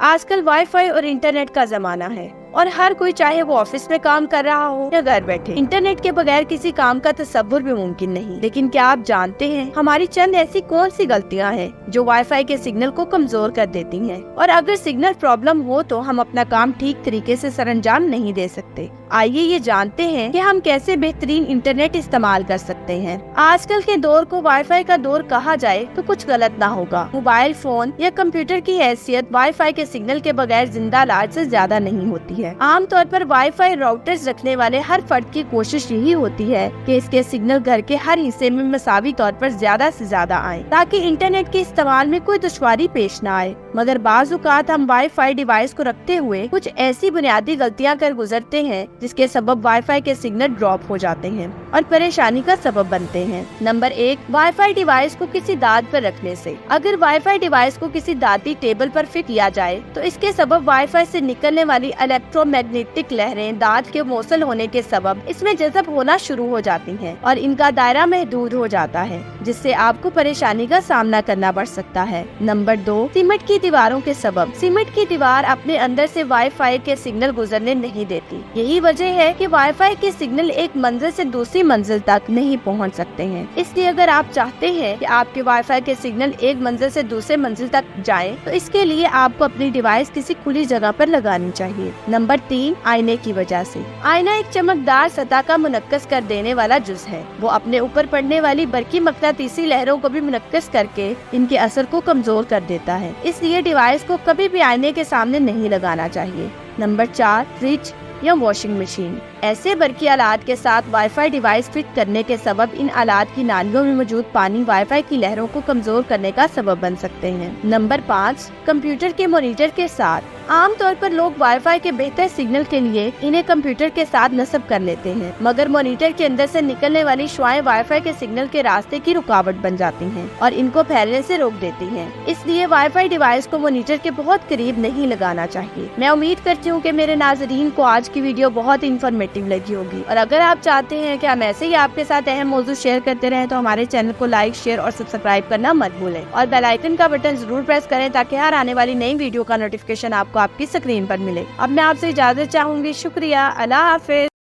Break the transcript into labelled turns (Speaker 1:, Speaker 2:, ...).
Speaker 1: آج کل wi fi اور انٹرنیٹ کا زمانہ ہے اور ہر کوئی چاہے وہ آفس میں کام کر رہا ہو یا گھر بیٹھے، انٹرنیٹ کے بغیر کسی کام کا تصور بھی ممکن نہیں۔ لیکن کیا آپ جانتے ہیں ہماری چند ایسی کون سی غلطیاں ہیں جو وائی فائی کے سگنل کو کمزور کر دیتی ہیں، اور اگر سگنل پرابلم ہو تو ہم اپنا کام ٹھیک طریقے سے سر انجام نہیں دے سکتے۔ آئیے یہ جانتے ہیں کہ ہم کیسے بہترین انٹرنیٹ استعمال کر سکتے ہیں۔ آج کل کے دور کو وائی فائی کا دور کہا جائے تو کچھ غلط نہ ہوگا۔ موبائل فون یا کمپیوٹر کی حیثیت وائی فائی کے سگنل کے بغیر زندہ لاش سے زیادہ نہیں ہوتی ہے۔ عام طور پر وائی فائی راؤٹرز رکھنے والے ہر فرد کی کوشش یہی ہوتی ہے کہ اس کے سگنل گھر کے ہر حصے میں مساوی طور پر زیادہ سے زیادہ آئیں تاکہ انٹرنیٹ کے استعمال میں کوئی دشواری پیش نہ آئے۔ مگر بعض اوقات ہم وائی فائی ڈیوائس کو رکھتے ہوئے کچھ ایسی بنیادی غلطیاں کر گزرتے ہیں جس کے سبب وائی فائی کے سگنل ڈراپ ہو جاتے ہیں اور پریشانی کا سبب بنتے ہیں۔ نمبر 1، وائی فائی ڈیوائس کو کسی داد پر رکھنے سے۔ اگر وائی فائی ڈیوائس کو کسی داتی ٹیبل پر فٹ کیا جائے تو اس کے سبب وائی فائی سے نکلنے والی الیکٹرو میگنیٹک لہریں داد کے موصل ہونے کے سبب اس میں جذب ہونا شروع ہو جاتی ہیں اور ان کا دائرہ محدود ہو جاتا ہے، جس سے آپ کو پریشانی کا سامنا کرنا پڑ سکتا ہے۔ نمبر 2، سیمنٹ کی دیواروں کے سبب۔ سیمنٹ کی دیوار اپنے اندر سے وائی فائی کے سگنل گزرنے نہیں دیتی۔ یہی وجہ ہے کہ وائی فائی کے سگنل ایک منزل سے دوسری منزل تک نہیں پہنچ سکتے ہیں۔ اس لیے اگر آپ چاہتے ہیں کہ آپ کے وائی فائی کے سگنل ایک منزل سے دوسرے منزل تک جائیں تو اس کے لیے آپ کو اپنی ڈیوائس کسی کھلی جگہ پر لگانی چاہیے۔ نمبر 3، آئینے کی وجہ سے۔ آئینہ ایک چمکدار سطح کا منعکس کر دینے والا جز ہے۔ وہ اپنے اوپر پڑنے والی برقی مقناطیسی لہروں کو بھی منعکس کر کے ان کے اثر کو کمزور کر دیتا ہے، اس لیے ڈیوائس کو کبھی بھی آئینے کے سامنے نہیں لگانا چاہیے۔ نمبر 4، فریج یا واشنگ مشین۔ ایسے برقی آلات کے ساتھ وائی فائی ڈیوائس فٹ کرنے کے سبب ان آلات کی نالیوں میں موجود پانی وائی فائی کی لہروں کو کمزور کرنے کا سبب بن سکتے ہیں۔ نمبر 5، کمپیوٹر کے مانیٹر کے ساتھ۔ عام طور پر لوگ وائی فائی کے بہتر سگنل کے لیے انہیں کمپیوٹر کے ساتھ نصب کر لیتے ہیں، مگر مانیٹر کے اندر سے نکلنے والی شعاعیں وائی فائی کے سگنل کے راستے کی رکاوٹ بن جاتی ہیں اور ان کو پھیلنے سے روک دیتی ہیں۔ اس لیے وائی فائی ڈیوائس کو مانیٹر کے بہت قریب نہیں لگانا چاہیے۔ میں امید کرتی ہوں کہ میرے ناظرین کو آج کی ویڈیو بہت انفارمیٹیو لگی ہوگی، اور اگر آپ چاہتے ہیں کہ ہم ایسے ہی آپ کے ساتھ اہم موضوع شیئر کرتے رہیں تو ہمارے چینل کو لائک، شیئر اور سبسکرائب کرنا مت بھولیں، اور بیل آئیکن کا بٹن ضرور پریس کریں تاکہ ہر آنے والی نئی ویڈیو کا نوٹیفیکیشن آپ کو آپ کی اسکرین پر ملے۔ اب میں آپ سے اجازت چاہوں گی۔ شکریہ، اللہ حافظ۔